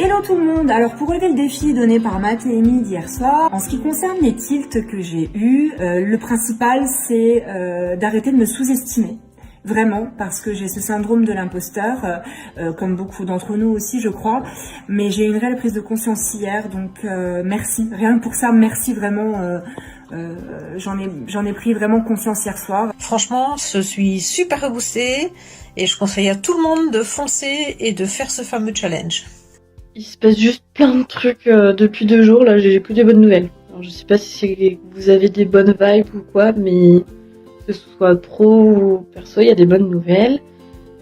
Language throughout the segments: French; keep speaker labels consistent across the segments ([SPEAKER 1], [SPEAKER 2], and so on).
[SPEAKER 1] Hello tout le monde. Alors pour relever le défi donné par Matt et Amy d'hier soir, en ce qui concerne les tilts que j'ai eus, le principal c'est d'arrêter de me sous-estimer. Vraiment, parce que j'ai ce syndrome de l'imposteur, comme beaucoup d'entre nous aussi je crois, mais j'ai une réelle prise de conscience hier, donc merci, rien que pour ça, merci vraiment, j'en ai pris vraiment conscience hier soir.
[SPEAKER 2] Franchement, je suis super reboostée et je conseille à tout le monde de foncer et de faire ce fameux challenge.
[SPEAKER 3] Il se passe juste plein de trucs depuis 2 jours, là j'ai que des bonnes nouvelles. Alors, je sais pas si vous avez des bonnes vibes ou quoi, mais que ce soit pro ou perso, il y a des bonnes nouvelles.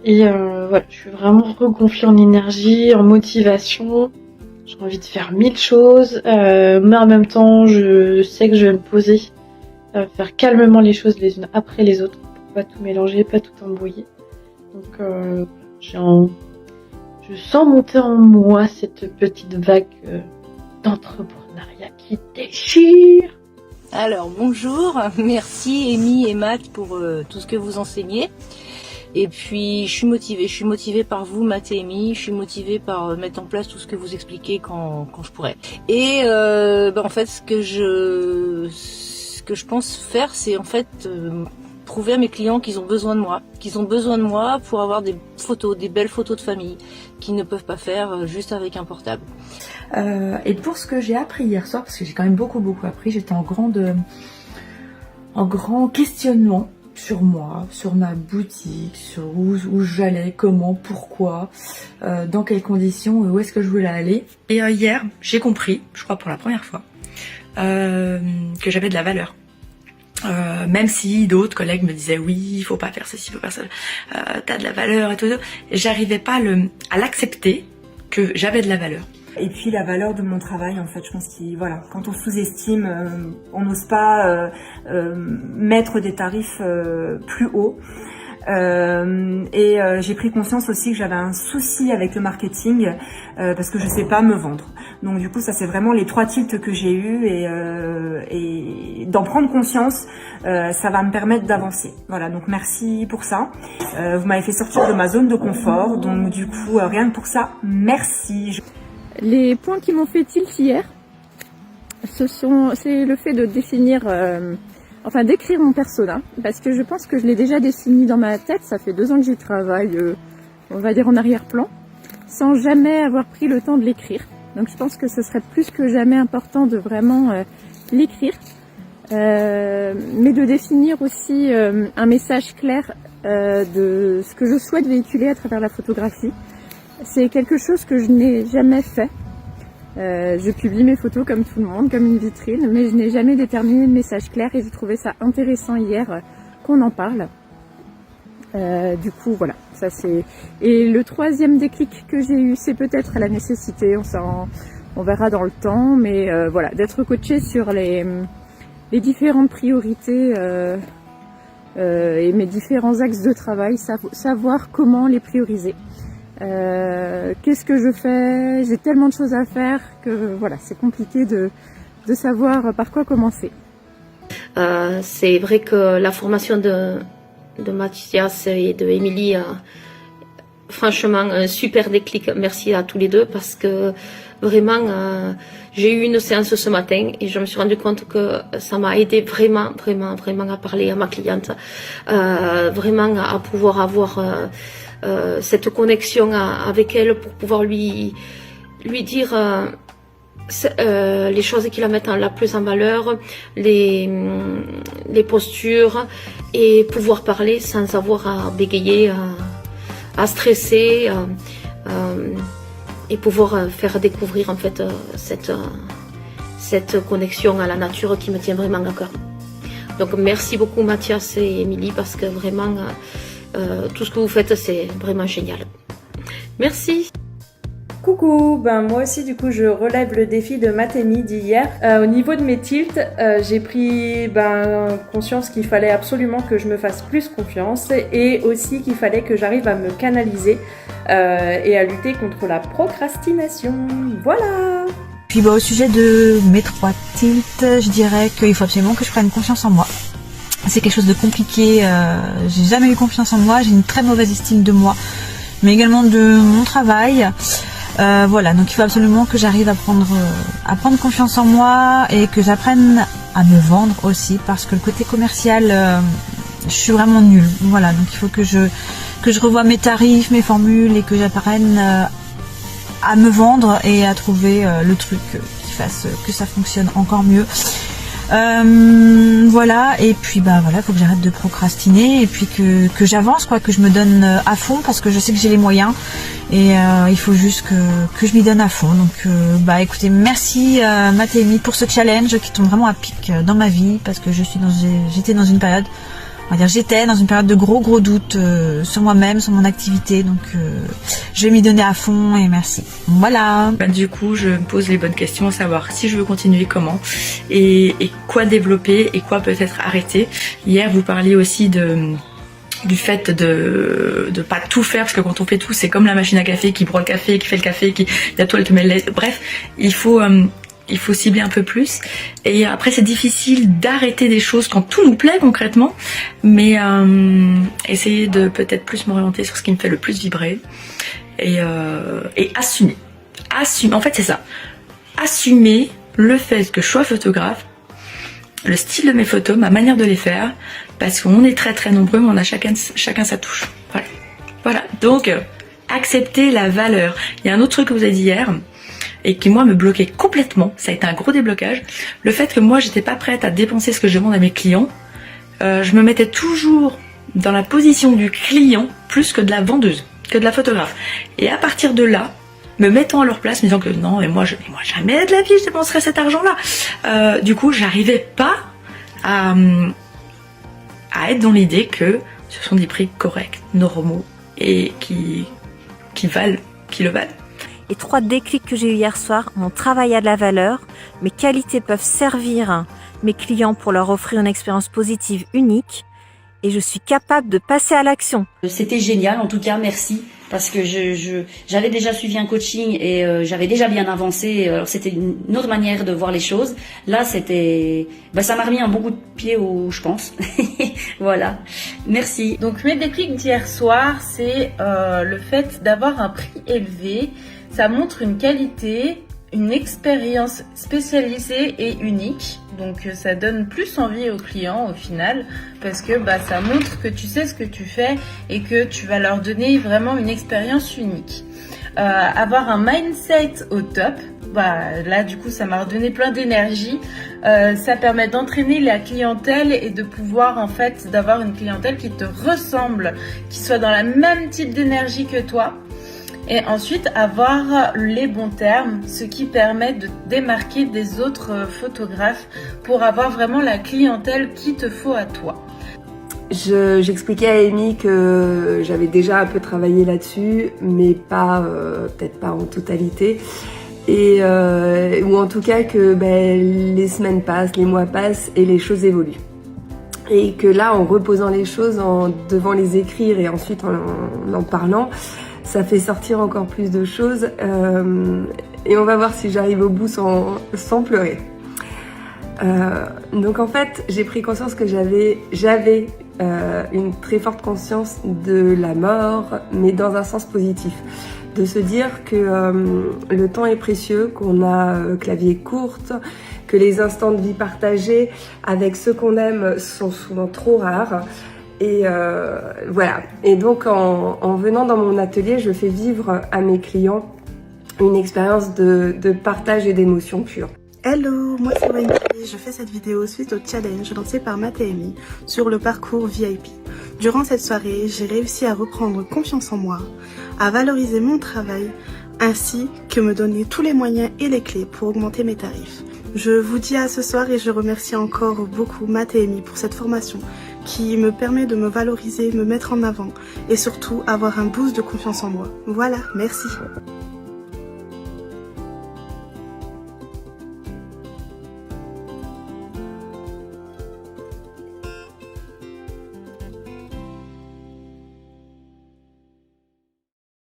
[SPEAKER 3] Et voilà, je suis vraiment regonflée en énergie, en motivation. J'ai envie de faire 1000 choses, mais en même temps, je sais que je vais me poser, faire calmement les choses les unes après les autres, pour pas tout mélanger, pas tout embrouiller. Donc je sens monter en moi cette petite vague d'entrepreneuriat qui déchire.
[SPEAKER 4] Alors bonjour, merci Amy et Matt pour tout ce que vous enseignez. Et puis je suis motivée par vous Matt et Amy, je suis motivée par mettre en place tout ce que vous expliquez quand je pourrai. Et en fait ce que je pense faire, c'est en fait prouver à mes clients qu'ils ont besoin de moi, pour avoir des photos, des belles photos de famille qu'ils ne peuvent pas faire juste avec un portable.
[SPEAKER 5] Et pour ce que j'ai appris hier soir, parce que j'ai quand même beaucoup appris, j'étais en grand questionnement sur moi, sur ma boutique, sur où j'allais, comment, pourquoi, dans quelles conditions, où est-ce que je voulais aller. Et hier, j'ai compris, je crois pour la première fois, que j'avais de la valeur. Même si d'autres collègues me disaient oui, il faut pas faire ceci, il faut pas faire ça, t'as de la valeur et tout, j'arrivais pas à l'accepter que j'avais de la valeur.
[SPEAKER 1] Et puis la valeur de mon travail, en fait, je pense que voilà, quand on sous-estime, on n'ose pas mettre des tarifs plus hauts. J'ai pris conscience aussi que j'avais un souci avec le marketing parce que je sais pas me vendre. Donc du coup ça c'est vraiment les 3 tilts que j'ai eus et d'en prendre conscience, ça va me permettre d'avancer. Voilà, donc merci pour ça. Vous m'avez fait sortir de ma zone de confort, donc du coup rien que pour ça, merci.
[SPEAKER 6] Les points qui m'ont fait tilt hier, c'est le fait de définir d'écrire mon persona, parce que je pense que je l'ai déjà défini dans ma tête, ça fait 2 ans que j'y travaille, on va dire en arrière-plan, sans jamais avoir pris le temps de l'écrire. Donc je pense que ce serait plus que jamais important de vraiment l'écrire, mais de définir aussi un message clair de ce que je souhaite véhiculer à travers la photographie. C'est quelque chose que je n'ai jamais fait. Je publie mes photos comme tout le monde, comme une vitrine, mais je n'ai jamais déterminé de message clair et j'ai trouvé ça intéressant hier qu'on en parle. Du coup, voilà, ça c'est. Et le 3e déclic que j'ai eu, c'est peut-être la nécessité, on verra dans le temps, mais voilà, d'être coaché sur les différentes priorités et mes différents axes de travail, savoir comment les prioriser. Qu'est-ce que je fais? J'ai tellement de choses à faire que voilà, c'est compliqué de savoir par quoi commencer.
[SPEAKER 7] C'est vrai que la formation de Mathias et de Émilie a franchement un super déclic. Merci à tous les deux parce que vraiment j'ai eu une séance ce matin et je me suis rendu compte que ça m'a aidé vraiment à parler à ma cliente, vraiment à pouvoir avoir cette connexion avec elle pour pouvoir lui dire les choses qui la mettent la plus en valeur, les postures, et pouvoir parler sans avoir à bégayer, à stresser, et pouvoir faire découvrir en fait cette connexion à la nature qui me tient vraiment à cœur. Donc merci beaucoup Mathias et Émilie parce que vraiment tout ce que vous faites c'est vraiment génial. Merci.
[SPEAKER 8] Coucou, moi aussi du coup je relève le défi de Matt et Amy d'hier. Au niveau de mes tilts, j'ai pris conscience qu'il fallait absolument que je me fasse plus confiance et aussi qu'il fallait que j'arrive à me canaliser et à lutter contre la procrastination. Voilà.
[SPEAKER 9] Puis au sujet de mes 3 tilts, je dirais qu'il faut absolument que je prenne confiance en moi. C'est quelque chose de compliqué, j'ai jamais eu confiance en moi, j'ai une très mauvaise estime de moi, mais également de mon travail. Voilà, donc il faut absolument que j'arrive à prendre confiance en moi et que j'apprenne à me vendre aussi, parce que le côté commercial, je suis vraiment nulle. Voilà, donc il faut que je revoie mes tarifs, mes formules et que j'apprenne à me vendre et à trouver le truc qui fasse que ça fonctionne encore mieux. Voilà, et puis voilà, faut que j'arrête de procrastiner et puis que j'avance, quoi, que je me donne à fond, parce que je sais que j'ai les moyens et il faut juste que je m'y donne à fond. Donc écoutez, merci Matt et Amy pour ce challenge qui tombe vraiment à pic dans ma vie, parce que j'étais dans une période, de gros doutes sur moi-même, sur mon activité, donc je vais m'y donner à fond et merci. Voilà.
[SPEAKER 5] Du coup, je me pose les bonnes questions, à savoir si je veux continuer, comment, et quoi développer et quoi peut-être arrêter. Hier, vous parliez aussi du fait de pas tout faire, parce que quand on fait tout, c'est comme la machine à café qui broie le café, qui fait le café, la toile te met le lait. Bref, il faut cibler un peu plus. Et après, c'est difficile d'arrêter des choses quand tout nous plaît concrètement, mais essayer de peut-être plus m'orienter sur ce qui me fait le plus vibrer et assumer. En fait, c'est ça. Assumer le fait que je sois photographe, le style de mes photos, ma manière de les faire, parce qu'on est très très nombreux, mais on a chacun sa touche. Voilà. Donc, accepter la valeur. Il y a un autre truc que vous avez dit hier, et qui moi me bloquait complètement, ça a été un gros déblocage, le fait que moi j'étais pas prête à dépenser ce que je demande à mes clients. Je me mettais toujours dans la position du client plus que de la vendeuse, que de la photographe. Et à partir de là, me mettant à leur place, me disant que non, mais moi jamais de la vie je dépenserais cet argent-là. Du coup, j'arrivais pas à être dans l'idée que ce sont des prix corrects, normaux et qui le valent.
[SPEAKER 10] Les 3 déclics que j'ai eu hier soir: mon travail a de la valeur, mes qualités peuvent servir mes clients pour leur offrir une expérience positive unique, et je suis capable de passer à l'action.
[SPEAKER 11] C'était génial, en tout cas merci, parce que j'avais déjà suivi un coaching et j'avais déjà bien avancé. Alors c'était une autre manière de voir les choses. Là c'était, ça m'a remis un bon coup de pied je pense. Voilà, merci.
[SPEAKER 8] Donc mes déclics d'hier soir, c'est le fait d'avoir un prix élevé. Ça montre une qualité, une expérience spécialisée et unique. Donc ça donne plus envie aux clients au final, parce que ça montre que tu sais ce que tu fais et que tu vas leur donner vraiment une expérience unique. Avoir un mindset au top, là du coup ça m'a redonné plein d'énergie. Ça permet d'entraîner la clientèle et de pouvoir en fait d'avoir une clientèle qui te ressemble, qui soit dans le même type d'énergie que toi. Et ensuite, avoir les bons termes, ce qui permet de démarquer des autres photographes pour avoir vraiment la clientèle qu'il te faut à toi.
[SPEAKER 12] J'expliquais à Amy que j'avais déjà un peu travaillé là-dessus, mais peut-être pas en totalité. Ou en tout cas que les semaines passent, les mois passent et les choses évoluent. Et que là, en reposant les choses, en devant les écrire et ensuite en parlant, ça fait sortir encore plus de choses et on va voir si j'arrive au bout sans pleurer. Donc en fait, j'ai pris conscience que j'avais une très forte conscience de la mort, mais dans un sens positif. De se dire que le temps est précieux, que la vie est courte, que les instants de vie partagés avec ceux qu'on aime sont souvent trop rares. Et voilà. Et donc en venant dans mon atelier, je fais vivre à mes clients une expérience de partage et d'émotion pure.
[SPEAKER 13] Hello, moi c'est Wendy, je fais cette vidéo suite au challenge lancé par Matt et Amy sur le parcours VIP. Durant cette soirée, j'ai réussi à reprendre confiance en moi, à valoriser mon travail, ainsi que me donner tous les moyens et les clés pour augmenter mes tarifs. Je vous dis à ce soir et je remercie encore beaucoup Matt et Amy pour cette formation qui me permet de me valoriser, me mettre en avant et surtout avoir un boost de confiance en moi. Voilà, merci.